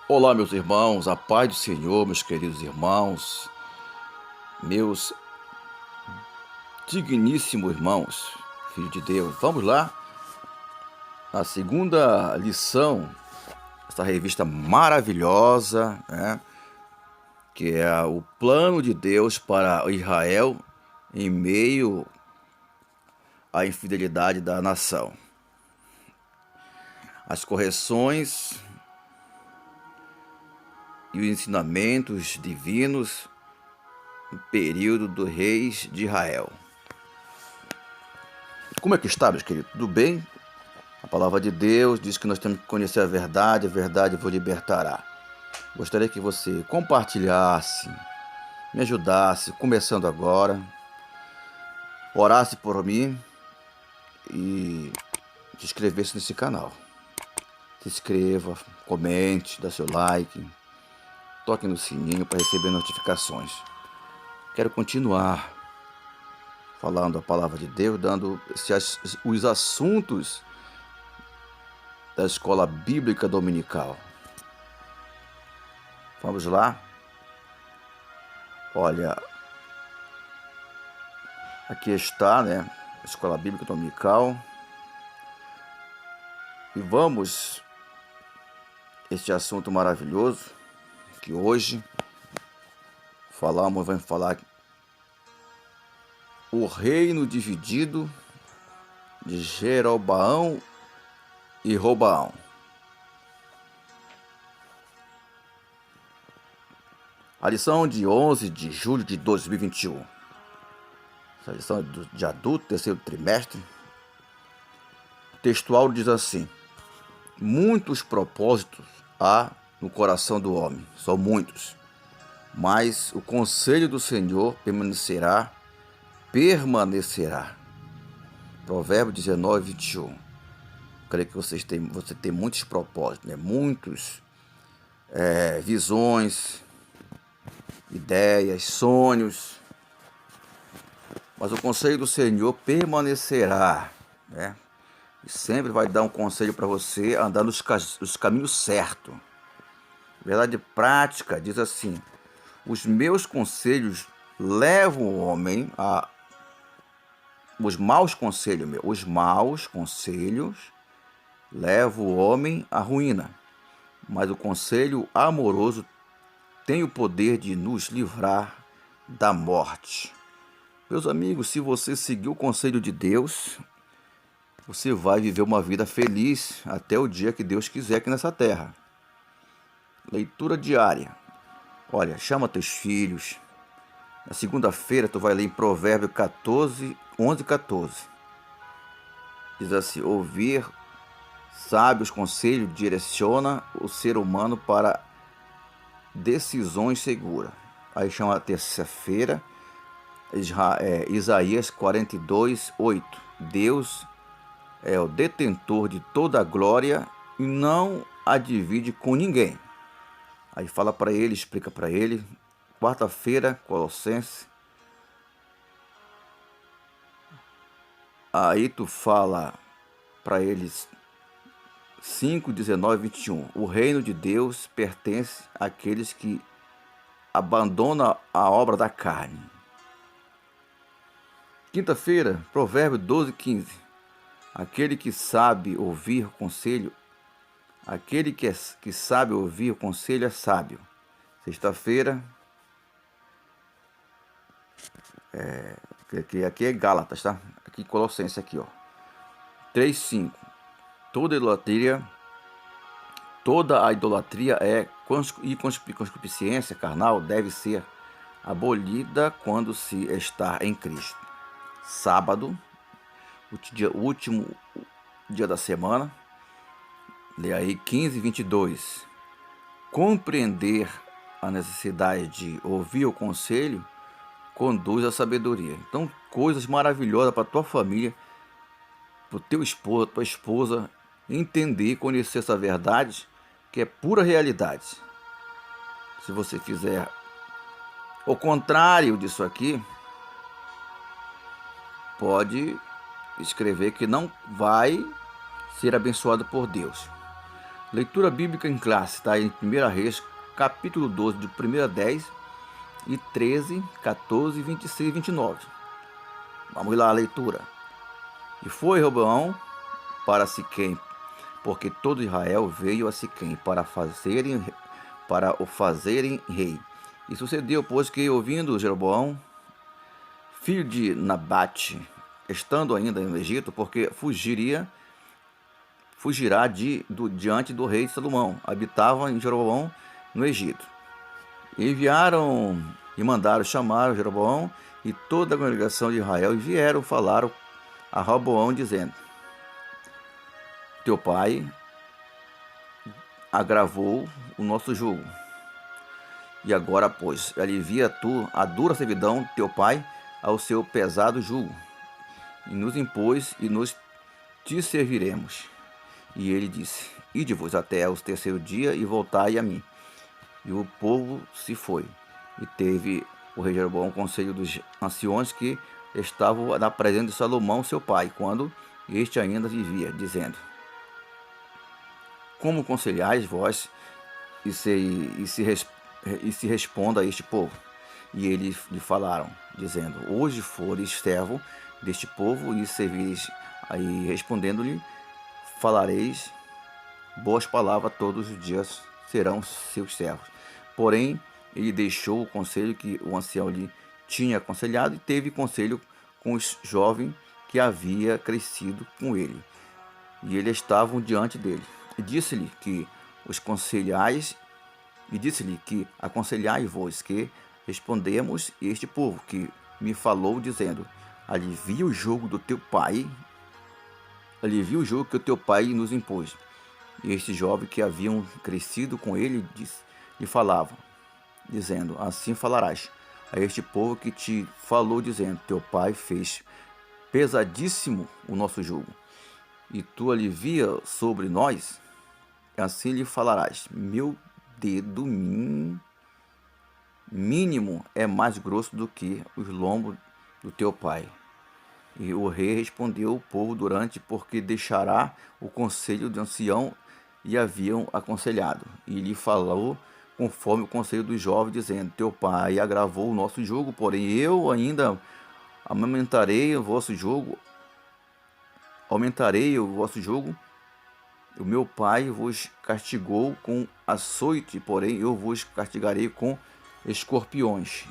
Olá, meus irmãos, a paz do Senhor, meus queridos irmãos, meus digníssimos irmãos, filho de Deus. Vamos lá, a segunda lição, essa revista maravilhosa, né, que é o plano de Deus para Israel em meio à infidelidade da nação. As correções e os ensinamentos divinos no período dos reis de Israel. Como é que está, meus queridos? Tudo bem? A palavra de Deus diz que nós temos que conhecer a verdade vos libertará. Gostaria que você compartilhasse, me ajudasse, começando agora, orasse por mim e se inscrevesse nesse canal. Se inscreva, comente, dá seu like, toque no sininho para receber notificações. Quero continuar falando a palavra de Deus, dando os assuntos da escola bíblica dominical. Vamos lá? Olha, aqui está, né, a escola bíblica dominical. E vamos este assunto maravilhoso que hoje vamos falar o reino dividido de Jeroboão e Roboão. A lição de 11 de julho de 2021. Essa lição de adulto, terceiro trimestre. O textual diz assim: muitos propósitos há no coração do homem, são muitos, mas o conselho do Senhor permanecerá. Provérbio 19, 21. Creio que você tem muitos propósitos, né? Muitos visões, ideias, sonhos, mas o conselho do Senhor permanecerá, né? E sempre vai dar um conselho para você andar nos caminhos certos. Verdade prática diz assim: os meus conselhos levam o homem a... Os maus conselhos levam o homem à ruína, mas o conselho amoroso tem o poder de nos livrar da morte. Meus amigos, se você seguir o conselho de Deus, você vai viver uma vida feliz até o dia que Deus quiser aqui nessa terra. Leitura diária. Olha, chama teus filhos. Na segunda-feira tu vai ler em Provérbio 11, 14. Diz assim: ouvir sábios conselhos direciona o ser humano para decisões seguras. Aí chama a terça-feira, Isaías 42, 8. Deus é o detentor de toda a glória e não a divide com ninguém. Aí fala para ele, explica para ele. Quarta-feira, Colossenses. Aí tu fala para eles 5, 19, 21. O reino de Deus pertence àqueles que abandonam a obra da carne. Quinta-feira, Provérbio 12, 15. Aquele que sabe ouvir o conselho, que sabe ouvir o conselho é sábio. Sexta-feira, aqui é Gálatas, tá? Aqui Colossenses, aqui, ó. 3, 5. Toda a idolatria e concupiscência carnal deve ser abolida quando se está em Cristo. Sábado, o último dia da semana, lê aí 15, 22. Compreender a necessidade de ouvir o conselho conduz à sabedoria. Então, coisas maravilhosas para tua família, para o teu esposo, tua esposa entender e conhecer essa verdade que é pura realidade. Se você fizer o contrário disso aqui, pode escrever que não vai ser abençoado por Deus. Leitura bíblica em classe, está em 1 Reis, capítulo 12, de 1 a 10, e 13, 14, 26 e 29. Vamos lá a leitura. E foi Roboão para Siquém, porque todo Israel veio a Siquém para o fazerem rei. E sucedeu, pois, que ouvindo Jeroboão, filho de Nabate, estando ainda no Egito, porque fugirá diante do rei Salomão, habitava em Jeroboão no Egito. E enviaram e mandaram chamar Jeroboão e toda a congregação de Israel, e vieram falar a Roboão, dizendo: Teu pai agravou o nosso jugo. E agora, pois, alivia tu a dura servidão teu pai ao seu pesado jugo, e nos impôs, e nos te serviremos. E ele disse: Ide-vos até o terceiro dia, e voltai a mim. E o povo se foi. E teve o rei Jeroboão conselho dos anciões que estavam na presença de Salomão, seu pai, quando este ainda vivia, dizendo: Como conselhais vós, e se responda a este povo? E eles lhe falaram, dizendo: Hoje fores servo deste povo, e servireis. Aí respondendo-lhe, falareis boas palavras, todos os dias serão seus servos. Porém, ele deixou o conselho que o ancião lhe tinha aconselhado, e teve conselho com os jovens que havia crescido com ele, e eles estavam diante dele. E disse-lhe que aconselhai-vos, que respondemos este povo que me falou, dizendo: alivia o jugo do teu pai, alivia o jugo que o teu pai nos impôs. E estes jovens que haviam crescido com ele lhe falavam, dizendo: assim falarás a este povo que te falou, dizendo: teu pai fez pesadíssimo o nosso jugo, e tu alivia sobre nós. Assim lhe falarás: meu dedo mínimo é mais grosso do que os lombos do teu pai. E o rei respondeu ao povo porque deixará o conselho do ancião e haviam aconselhado. E lhe falou conforme o conselho dos jovens, dizendo: teu pai agravou o nosso jugo, porém eu ainda aumentarei o vosso jugo. O meu pai vos castigou com açoite, porém eu vos castigarei com escorpiões.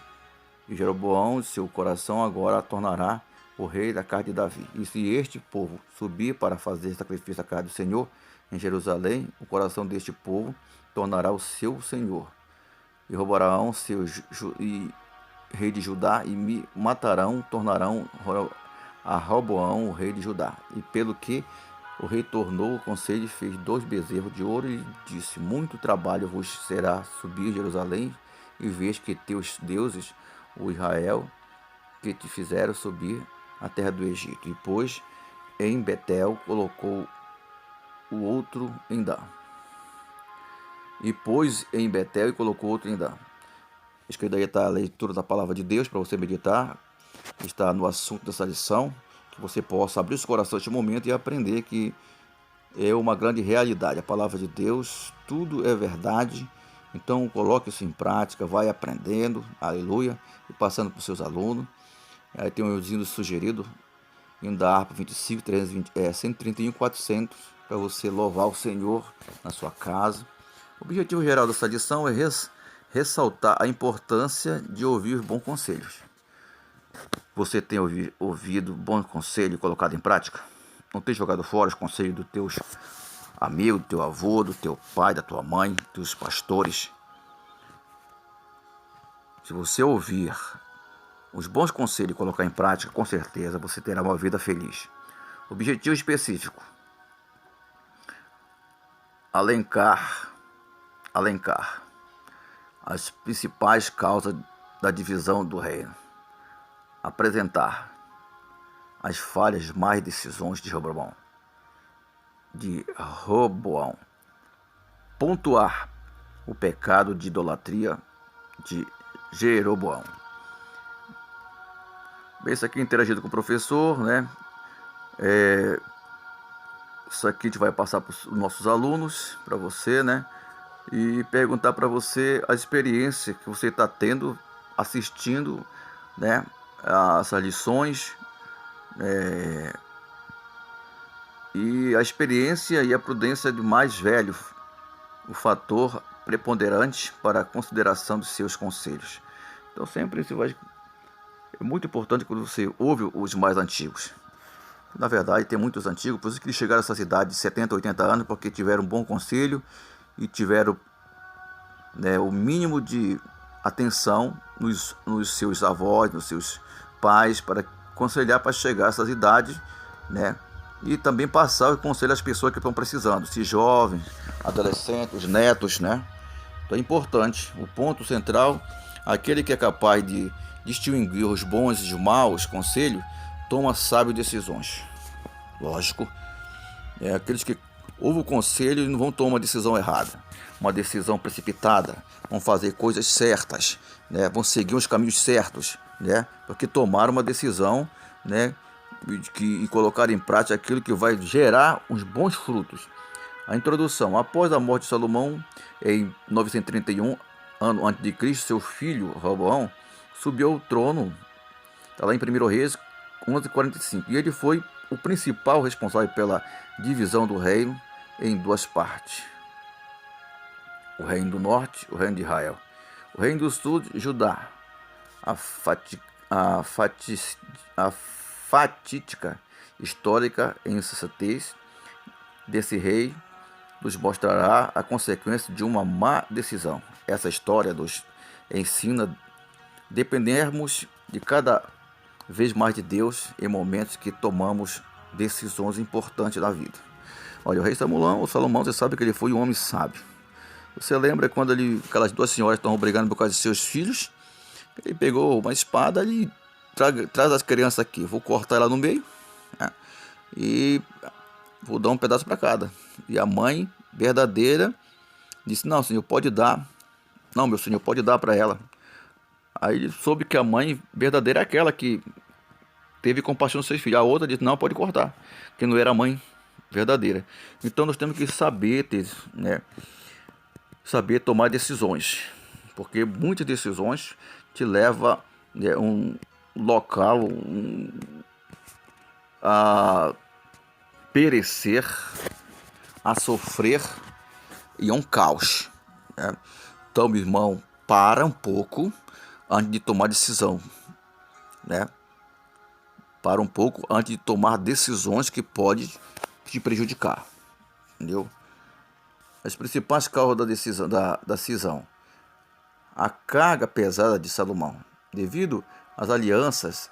E Jeroboão, seu coração, agora tornará o rei da casa de Davi. E se este povo subir para fazer sacrifício à casa do Senhor em Jerusalém, o coração deste povo tornará o seu senhor. E roubarão rei de Judá, e me matarão, tornarão a Roboão o rei de Judá. E pelo que o rei tornou o conselho e fez 2 bezerros de ouro, e disse: muito trabalho vos será subir Jerusalém, e vês que teus deuses, o Israel, que te fizeram subir a terra do Egito. E pôs em Betel, colocou o outro em Dan. E pôs em Betel e colocou outro em Dan. Acho que daí está a leitura da palavra de Deus para você meditar. Está no assunto dessa lição. Que você possa abrir seu coração neste momento e aprender que é uma grande realidade. A palavra de Deus, tudo é verdade. Então coloque isso em prática, vai aprendendo, aleluia, e passando para os seus alunos. Aí tem um hino sugerido, hino da harpa 25, 131, 400, para você louvar o Senhor na sua casa. O objetivo geral dessa lição é ressaltar a importância de ouvir bons conselhos. Você tem ouvido bom conselho e colocado em prática? Não tem jogado fora os conselhos dos teus amigos, do teu avô, do teu pai, da tua mãe, dos pastores? Se você ouvir os bons conselhos e colocar em prática, com certeza você terá uma vida feliz. Objetivo específico: alencar as principais causas da divisão do reino. Apresentar as falhas mais decisões de Roboão. Pontuar o pecado de idolatria de Jeroboão. Bem, isso aqui é interagido com o professor, né? Isso aqui a gente vai passar para os nossos alunos, para você, né? E perguntar para você a experiência que você está tendo assistindo, né? Essas lições, e a experiência e a prudência do mais velho, o fator preponderante para a consideração dos seus conselhos. Então sempre é muito importante quando você ouve os mais antigos. Na verdade, tem muitos antigos, por isso que eles chegaram a essa idade de 70, 80 anos, porque tiveram um bom conselho e tiveram, né, o mínimo de atenção nos seus avós, nos seus pais, para aconselhar para chegar a essas idades, né? E também passar o conselho às pessoas que estão precisando, se jovens, adolescentes, os netos, né? Então é importante, o ponto central, aquele que é capaz de distinguir os bons e os maus conselhos, toma sábias decisões. Lógico, aqueles que ouvem o conselho e não vão tomar uma decisão errada, uma decisão precipitada, vão fazer coisas certas, né? Vão seguir os caminhos certos, né? Porque tomaram uma decisão, né? E colocar em prática aquilo que vai gerar uns bons frutos. A introdução: após a morte de Salomão, em 931 ano antes de Cristo, seu filho Roboão subiu ao trono. Está lá em 1 Reis 11:45. E ele foi o principal responsável pela divisão do reino em duas partes: o reino do norte, o reino de Israel; o reino do sul, Judá. A fatídica histórica insensatez desse rei nos mostrará a consequência de uma má decisão. Essa história nos ensina dependermos de cada vez mais de Deus em momentos que tomamos decisões importantes na vida. Olha, o rei Salomão, você sabe que ele foi um homem sábio. Você lembra quando aquelas duas senhoras estavam brigando por causa de seus filhos? Ele pegou uma espada e traz as crianças aqui, vou cortar ela no meio, né? E vou dar um pedaço para cada. E a mãe verdadeira disse: não, senhor, pode dar. Não, meu senhor, pode dar para ela. Aí ele soube que a mãe verdadeira é aquela que teve compaixão dos seus filhos. A outra disse: não, pode cortar, que não era a mãe verdadeira. Então nós temos que saber né, saber tomar decisões, porque muitas decisões te levam, né, um local a perecer, a sofrer e um caos, né? Então, meu irmão, para um pouco antes de tomar decisão, né? Para um pouco antes de tomar decisões que podem te prejudicar, entendeu? As principais causas da cisão: a carga pesada de Salomão. Devido às alianças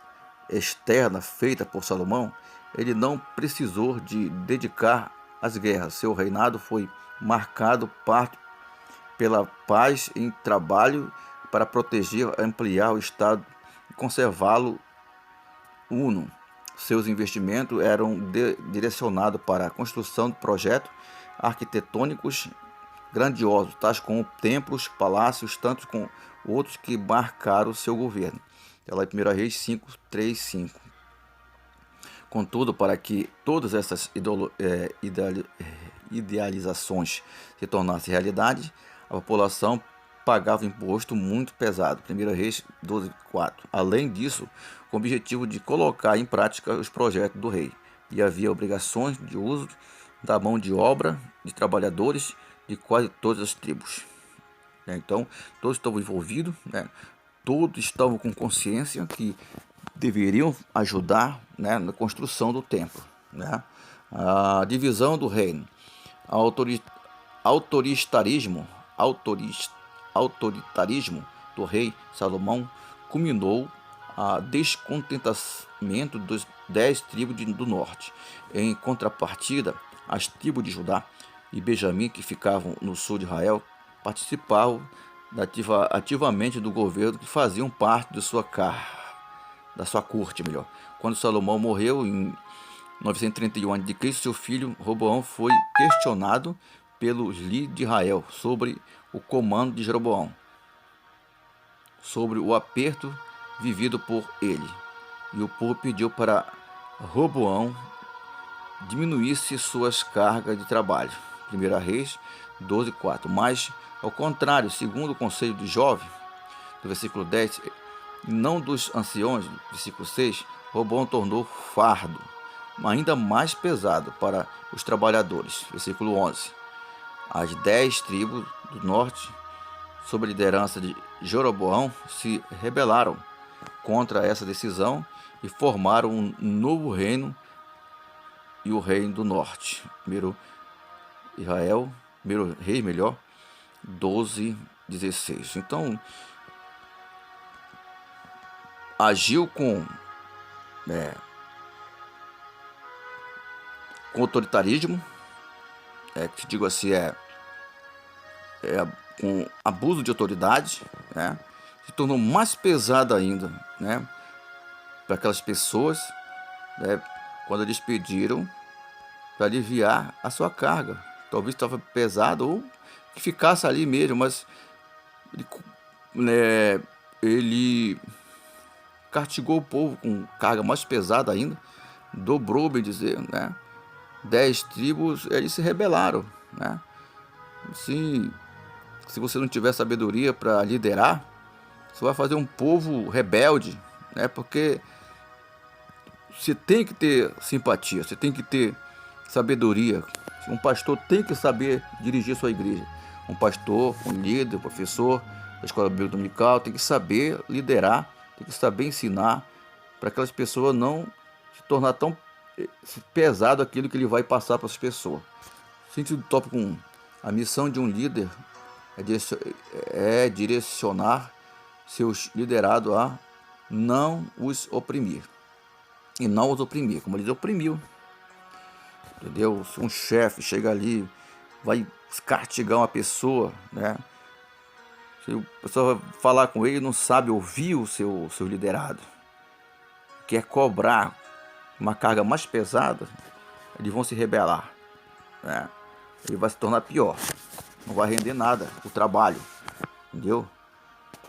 externas feitas por Salomão, ele não precisou de dedicar às guerras. Seu reinado foi marcado parte pela paz em trabalho para proteger, ampliar o Estado e conservá-lo uno. Seus investimentos eram direcionados para a construção de projetos arquitetônicos grandiosos, tais como templos, palácios, tanto com outros que marcaram seu governo. Ela é 1 Reis 5:3-5. Contudo, para que todas essas idealizações se tornassem realidade, a população pagava imposto muito pesado. 1 Reis 12:4. Além disso, com o objetivo de colocar em prática os projetos do rei, e havia obrigações de uso da mão de obra de trabalhadores de quase todas as tribos. Então, todos estavam envolvidos, né? Todos estavam com consciência que deveriam ajudar, né, na construção do templo, né? A divisão do reino, autoritarismo do rei Salomão culminou a descontentamento dos 10 tribos do norte. Em contrapartida, as tribos de Judá e Benjamim, que ficavam no sul de Israel, participavam ativamente do governo, que faziam parte da sua corte, melhor. Quando Salomão morreu em 931 a.C., seu filho Roboão foi questionado pelos líderes de Israel sobre o comando de Jeroboão, sobre o aperto vivido por ele. E o povo pediu para Roboão diminuísse suas cargas de trabalho. 1 Reis 12:4. Mas, ao contrário, segundo o conselho do jovem, do versículo 10, não dos anciões, versículo 6, Roboão tornou fardo, ainda mais pesado para os trabalhadores. Versículo 11. As 10 tribos do norte, sob a liderança de Jeroboão, se rebelaram contra essa decisão e formaram um novo reino e o reino do norte. 1 Reis, 12:16. Então, agiu com autoritarismo, que digo assim, com abuso de autoridade, né? Se tornou mais pesado ainda, né, para aquelas pessoas, né, quando eles pediram para aliviar a sua carga. Talvez estava pesado ou que ficasse ali mesmo, mas ele castigou o povo com carga mais pesada ainda, dobrou, bem dizer, né? 10 tribos, eles se rebelaram, né? Se você não tiver sabedoria para liderar, você vai fazer um povo rebelde, né? Porque você tem que ter simpatia, você tem que ter sabedoria. Um pastor tem que saber dirigir sua igreja. Um pastor, um líder, um professor da escola bíblica dominical tem que saber liderar, tem que saber ensinar para aquelas pessoas não se tornar tão pesado aquilo que ele vai passar para as pessoas. Sentido do tópico 1. A missão de um líder é direcionar seus liderados a não os oprimir. E não os oprimir, como ele oprimiu. Entendeu? Se um chefe chega ali, vai castigar uma pessoa, né? Se o pessoal vai falar com ele, não sabe ouvir o seu liderado, quer cobrar uma carga mais pesada, eles vão se rebelar, né? Ele vai se tornar pior, não vai render nada o trabalho, entendeu?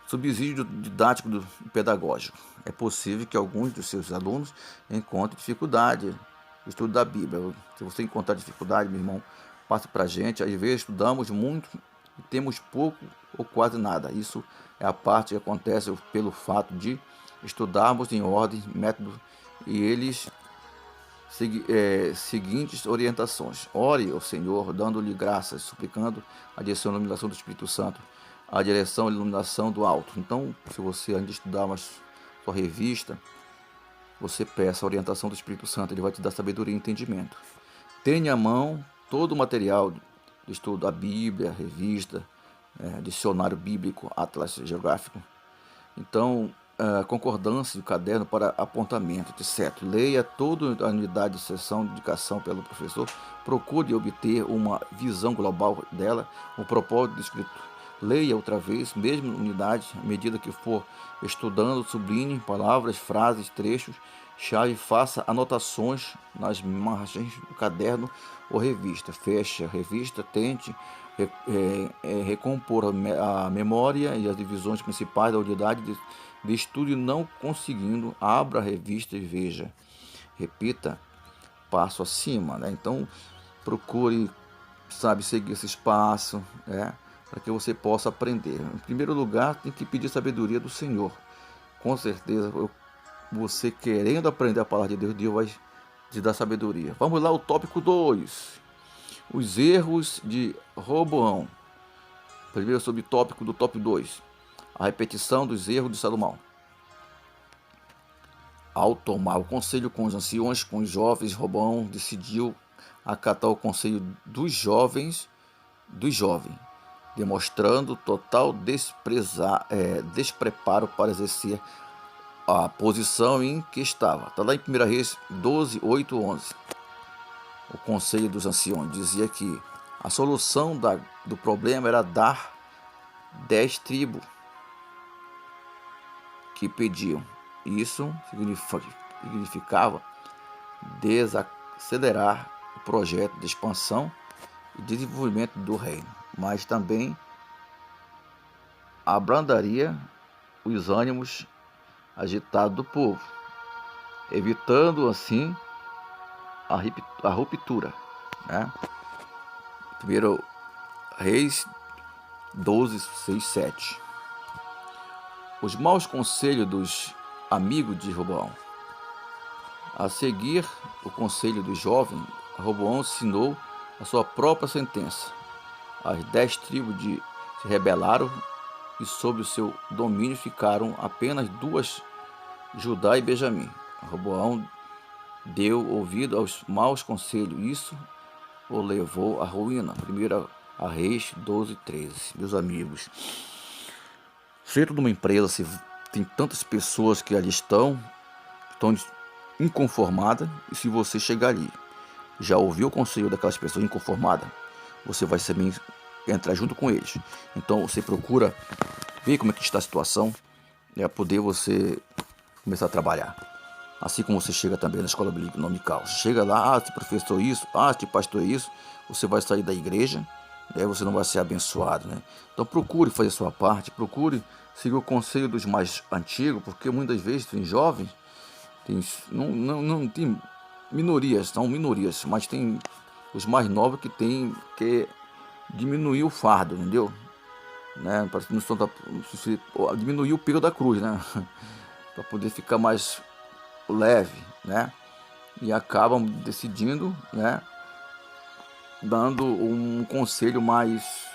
Subsídio didático e pedagógico. É possível que alguns dos seus alunos encontrem dificuldade no estudo da Bíblia. Se você encontrar dificuldade, meu irmão, passe para a gente. Às vezes estudamos muito e temos pouco ou quase nada. Isso é a parte que acontece pelo fato de estudarmos em ordem, método e eles seguintes orientações. Ore ao Senhor, dando-lhe graças, suplicando a direção e iluminação do Espírito Santo, a direção e iluminação do alto. Então, se você ainda estudar uma sua revista, você peça a orientação do Espírito Santo, ele vai te dar sabedoria e entendimento. Tenha à mão todo o material de estudo, a Bíblia, a revista, dicionário bíblico, atlas geográfico. Então, concordância do caderno para apontamento, etc. Leia toda a unidade de sessão de indicação pelo professor. Procure obter uma visão global dela, o propósito do escrito. Leia outra vez, mesmo unidade, à medida que for estudando, sublinhe palavras, frases, trechos, chave, faça anotações nas margens do caderno ou revista. Feche a revista, tente recompor a memória e as divisões principais da unidade de estudo e não conseguindo, abra a revista e veja. Repita passo acima, né? Então, procure, seguir esse passo, né? Para que você possa aprender. Em primeiro lugar, tem que pedir sabedoria do Senhor. Com certeza, você querendo aprender a palavra de Deus, Deus vai te dar sabedoria. Vamos lá, o tópico 2. Os erros de Roboão. Primeiro subtópico do tópico 2. A repetição dos erros de Salomão. Ao tomar o conselho com os anciões, com os jovens, Roboão decidiu acatar o conselho dos jovens, demonstrando total despreparo para exercer a posição em que estava. Está lá em 1 Reis 12:8-11. O conselho dos anciões dizia que a solução do problema era dar 10 tribos que pediam. Isso significava desacelerar o projeto de expansão e desenvolvimento do reino, mas também abrandaria os ânimos agitados do povo, evitando assim a ruptura, né? 1 Reis 12, 6, 7. Os maus conselhos dos amigos de Roboão. A seguir o conselho do jovem, Roboão assinou a sua própria sentença. As 10 tribos se rebelaram e sob o seu domínio ficaram apenas 2, Judá e Benjamim. Roboão deu ouvido aos maus conselhos, isso o levou à ruína. 1 Reis 12, 13. Meus amigos, dentro de uma empresa, se tem tantas pessoas que ali estão inconformadas, e se você chegar ali, já ouviu o conselho daquelas pessoas inconformadas, você vai também entrar junto com eles. Então você procura ver como é que está a situação, poder você começar a trabalhar. Assim como você chega também na escola bíblica dominical. Chega lá, se professor isso, se pastor isso, você vai sair da igreja, você não vai ser abençoado, né? Então procure fazer a sua parte, procure seguir o conselho dos mais antigos, porque muitas vezes tem jovens, não tem minorias, são minorias, mas tem os mais novos que tem que diminuir o fardo, entendeu? Né? Para diminuir o peso da cruz, né? Para poder ficar mais leve, né? E acabam decidindo, né? Dando um conselho mais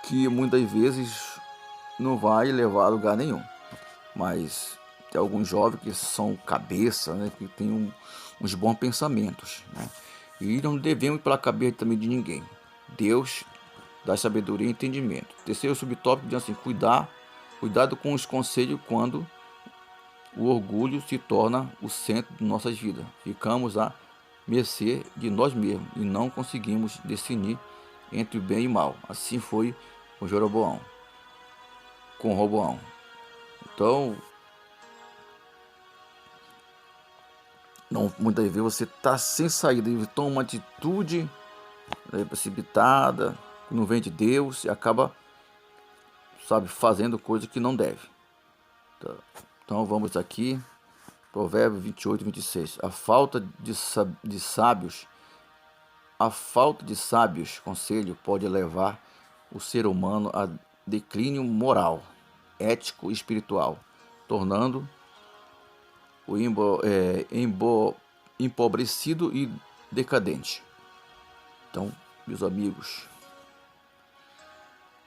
que muitas vezes não vai levar a lugar nenhum. Mas tem alguns jovens que são cabeça, né? Que tem uns bons pensamentos, né? E não devemos ir pela cabeça também de ninguém. Deus dá sabedoria e entendimento. Terceiro subtópico diz assim: cuidado com os conselhos quando o orgulho se torna o centro de nossas vidas. Ficamos à mercê de nós mesmos e não conseguimos discernir entre o bem e o mal. Assim foi com Jeroboão, com Roboão. Então, muitas vezes você está sem saída e toma uma atitude precipitada, que não vem de Deus, e acaba, fazendo coisa que não deve. Então vamos aqui, Provérbios 28, 26. A falta de sábios conselho pode levar o ser humano a declínio moral, ético e espiritual, tornando o empobrecido e decadente. Então, meus amigos,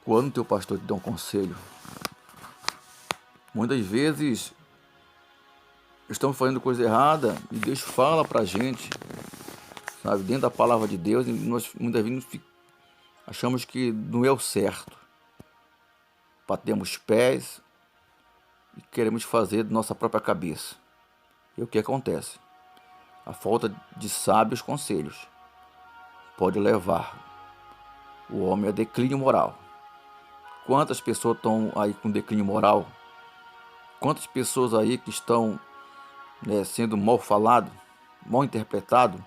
quando teu pastor te dá um conselho, muitas vezes estamos fazendo coisa errada e Deus fala pra gente, dentro da palavra de Deus, e nós muitas vezes achamos que não é o certo. Batemos pés e queremos fazer de nossa própria cabeça. E o que acontece? A falta de sábios conselhos pode levar o homem a declínio moral. Quantas pessoas estão aí com declínio moral? Quantas pessoas aí que estão sendo mal falado, mal interpretado,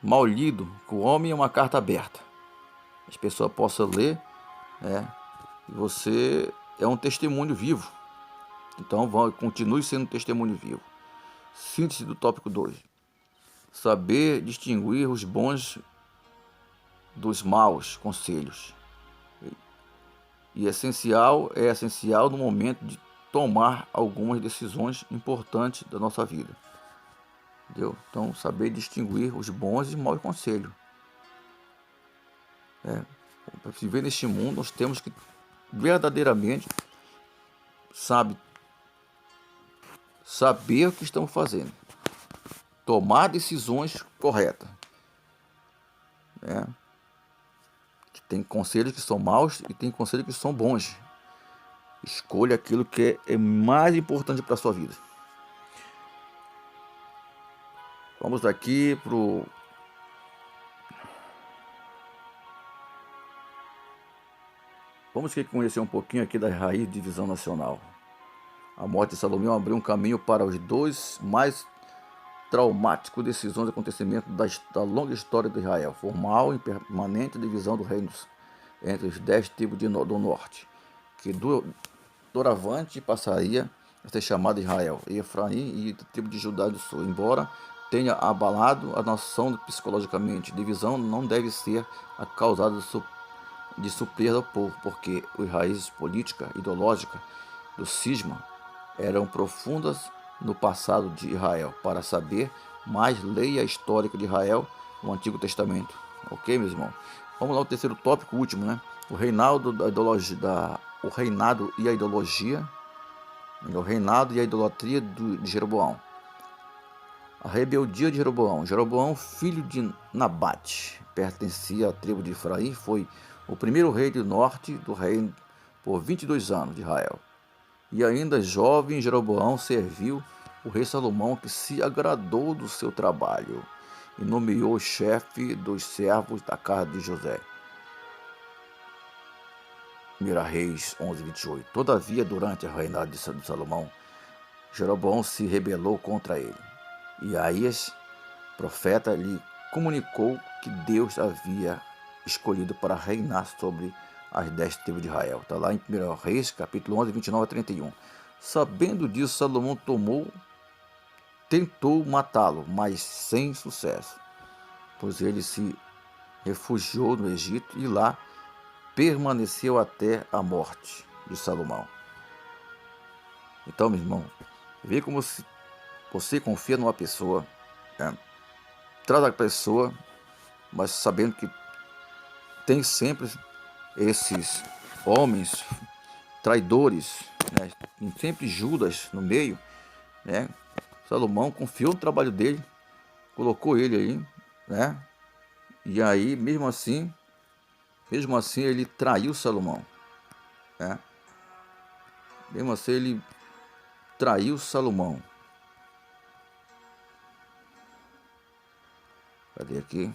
mal lido, que o homem é uma carta aberta. As pessoas possam ler, e você é um testemunho vivo. Então continue sendo um testemunho vivo. Síntese do tópico 2. Saber distinguir os bons dos maus conselhos. E é essencial no momento de tomar algumas decisões importantes da nossa vida. Entendeu? Então, saber distinguir os bons e maus conselhos. Para viver neste mundo, nós temos que verdadeiramente saber o que estamos fazendo. Tomar decisões corretas. Tem conselhos que são maus e tem conselhos que são bons. Escolha aquilo que é mais importante para a sua vida. Vamos aqui Vamos conhecer um pouquinho aqui da raiz de divisão nacional. A morte de Salomão abriu um caminho para os 2 mais traumáticos decisões e acontecimentos da longa história de Israel. Formal e permanente divisão do reino entre os 10 tribos do norte, que doravante passaria a ser chamada Israel, Efraim e a tribo de Judá do sul. Embora tenha abalado a nação psicologicamente. Divisão não deve ser a causada de surpresa ao povo, porque as raízes política e ideológica do cisma eram profundas no passado de Israel. Para saber mais, leia a história de Israel no Antigo Testamento. Ok, meus irmãos? Vamos lá ao terceiro tópico, último, né? O reinado o reinado e a ideologia, o reinado e a idolatria de Jeroboão. A rebeldia de Jeroboão. Jeroboão, filho de Nabate, pertencia à tribo de Efraim, foi o primeiro rei do norte do reino por 22 anos de Israel. E ainda jovem, Jeroboão serviu o rei Salomão, que se agradou do seu trabalho e nomeou o chefe dos servos da casa de José. 1 Reis 11:28. Todavia, durante a reinado de Salomão, Jeroboão se rebelou contra ele. E Aías, profeta, lhe comunicou que Deus havia escolhido para reinar sobre as 10 tribos de Israel. Está lá em 1 Reis, capítulo 11, 29 a 31. Sabendo disso, Salomão tentou matá-lo, mas sem sucesso, pois ele se refugiou no Egito e lá permaneceu até a morte de Salomão. Então, meu irmão, vê como você confia numa pessoa, né? Traz a pessoa, mas sabendo que tem sempre esses homens traidores, né? Tem sempre Judas no meio, né? Salomão confiou no trabalho dele, colocou ele aí, né? E aí, mesmo assim ele traiu Salomão, né? Mesmo assim ele traiu Salomão. Cadê aqui?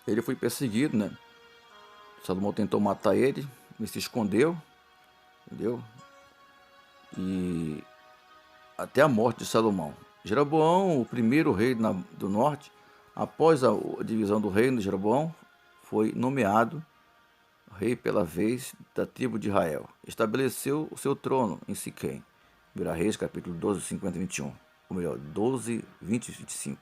Ele foi perseguido, né? Salomão tentou matar ele, ele se escondeu, entendeu? E até a morte de Salomão. Jeroboão, o primeiro rei do norte, após a divisão do reino de Jeroboão, foi nomeado rei pela vez da tribo de Israel. Estabeleceu o seu trono em Siquém. 1 Reis, capítulo 12, 50 e 21. Ou melhor, 12, 20 e 25.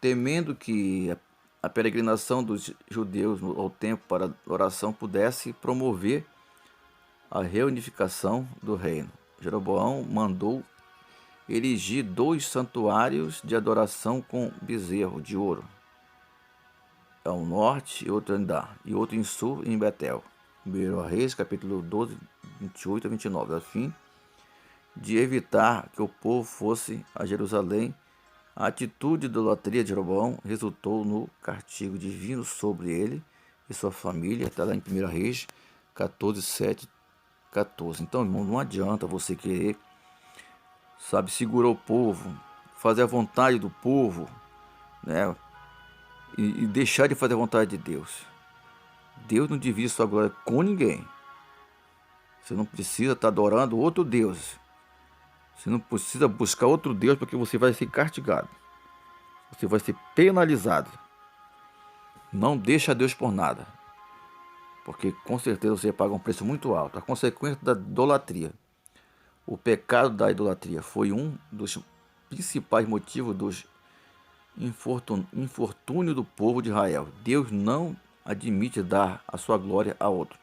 Temendo que a peregrinação dos judeus ao templo para oração pudesse promover a reunificação do reino, Jeroboão mandou erigir 2 santuários de adoração com bezerro de ouro, ao norte e outro em sul em Betel. 1 Reis, capítulo 12, 28 a 29, a fim de evitar que o povo fosse a Jerusalém. A atitude de idolatria de Jeroboão resultou no castigo divino sobre ele e sua família. Está lá em 1 Reis 14, 7, 14. Então, irmão, não adianta você querer, segurar o povo, fazer a vontade do povo, né? E deixar de fazer a vontade de Deus. Deus não divide sua glória com ninguém. Você não precisa estar adorando outro Deus. Você não precisa buscar outro Deus, porque você vai ser castigado. Você vai ser penalizado. Não deixa Deus por nada, porque com certeza você paga um preço muito alto. A consequência da idolatria, o pecado da idolatria, foi um dos principais motivos dos infortúnio do povo de Israel. Deus não admite dar a sua glória a outro.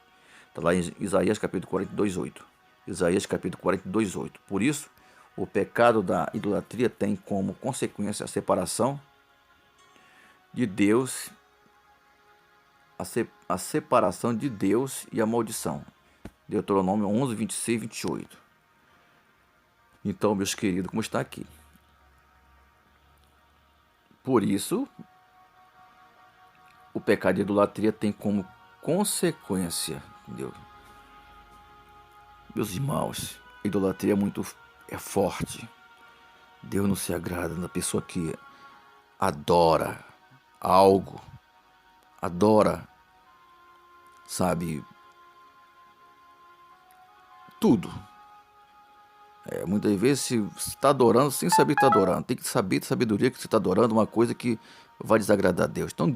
Está lá em Isaías capítulo 42, 8. Isaías capítulo 42, 8. Por isso, o pecado da idolatria tem como consequência a separação de Deus, a separação de Deus e a maldição. Deuteronômio 11, 26 e 28. Então, meus queridos, como está aqui. Por isso, o pecado de idolatria tem como consequência, entendeu? Meus irmãos, a idolatria é forte. Deus não se agrada na pessoa que adora algo, adora, tudo. Muitas vezes você está adorando sem saber que está adorando. Tem que saber de sabedoria que você está adorando uma coisa que vai desagradar a Deus. Então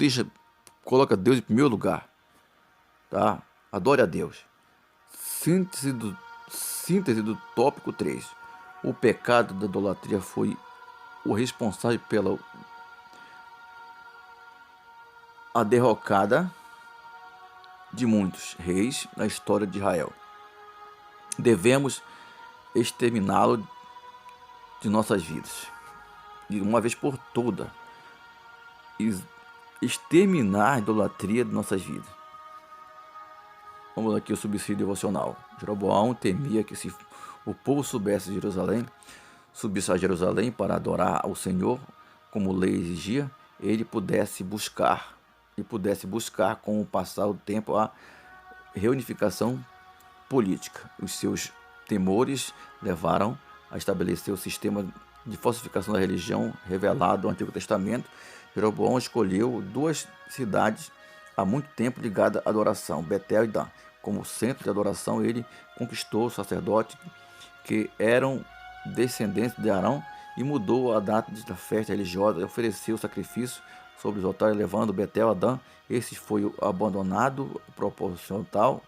coloca Deus em primeiro lugar, tá? Adore a Deus. síntese do tópico 3. O pecado da idolatria foi o responsável pela a derrocada de muitos reis na história de Israel. Devemos exterminá-lo de nossas vidas, de uma vez por toda, exterminar a idolatria de nossas vidas. Vamos aqui o subsídio devocional. Jeroboão temia que, se o povo subisse a Jerusalém para adorar ao Senhor, como lei exigia, ele pudesse buscar, com o passar do tempo, a reunificação política. Os seus temores levaram a estabelecer o sistema de falsificação da religião revelado no Antigo Testamento. Jeroboão escolheu 2 cidades há muito tempo ligadas à adoração, Betel e Dan. Como centro de adoração, ele conquistou sacerdotes que eram descendentes de Arão e mudou a data da festa religiosa e ofereceu sacrifício sobre os altares, levando Betel a Dan. Esse foi o abandonado proposital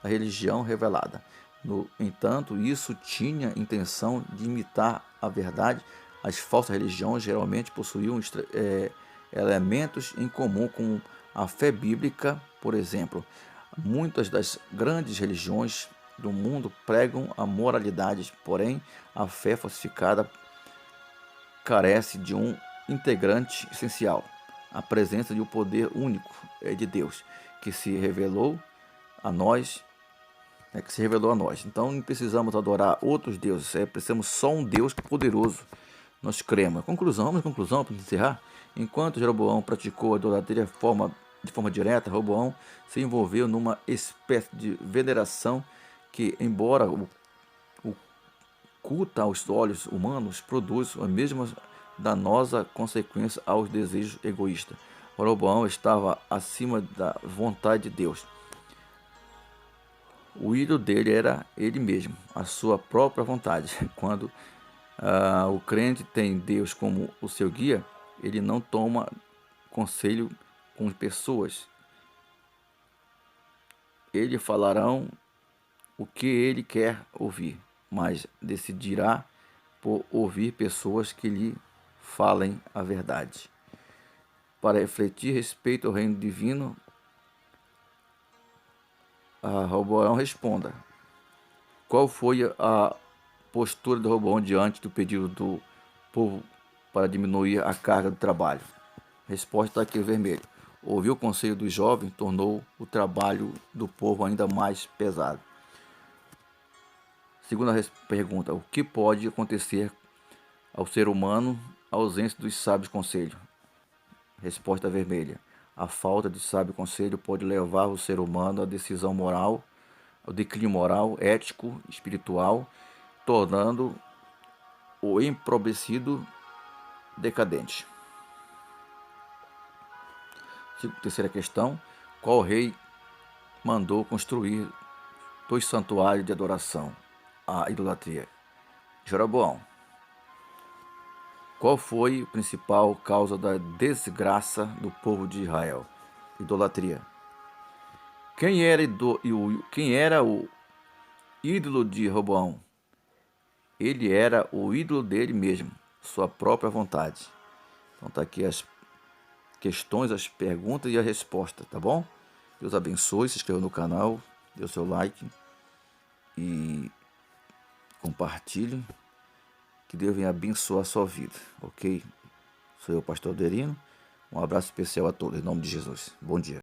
da religião revelada. No entanto, isso tinha intenção de imitar a verdade. As falsas religiões geralmente possuíam elementos em comum com a fé bíblica. Por exemplo, muitas das grandes religiões do mundo pregam a moralidade, porém a fé falsificada carece de um integrante essencial: a presença de um poder único de Deus, que se revelou a nós. Então não precisamos adorar outros deuses, precisamos só um Deus poderoso. Nós cremos. Vamos à conclusão para encerrar. Enquanto Jeroboão praticou a idolatria de forma direta, Roboão se envolveu numa espécie de veneração que, embora o culto aos olhos humanos, produz a mesma danosa consequência aos desejos egoístas. Roboão estava acima da vontade de Deus. O ídolo dele era ele mesmo, a sua própria vontade. Quando o crente tem Deus como o seu guia, ele não toma conselho com pessoas. Ele falarão o que ele quer ouvir, mas decidirá por ouvir pessoas que lhe falem a verdade. Para refletir respeito ao reino divino, Roboão responda: qual foi a postura de Roboão diante do pedido do povo para diminuir a carga do trabalho? Resposta aqui vermelho: ouviu o conselho dos jovens, tornou o trabalho do povo ainda mais pesado. Segunda pergunta: o que pode acontecer ao ser humano a ausência dos sábios conselhos? Resposta vermelha: a falta de sábio conselho pode levar o ser humano à decisão moral, ao declínio moral, ético, espiritual, tornando o empobrecido decadente. Terceira questão: qual rei mandou construir 2 santuários de adoração à idolatria? Jeroboão. Qual foi a principal causa da desgraça do povo de Israel? Idolatria. Quem era o ídolo de Roboão? Ele era o ídolo dele mesmo, sua própria vontade. Então tá aqui as questões, as perguntas e a resposta, tá bom? Deus abençoe, se inscreva no canal, dê o seu like e compartilhe. Que Deus venha abençoar a sua vida, ok? Sou eu, Pastor Derino. Um abraço especial a todos, em nome de Jesus. Bom dia.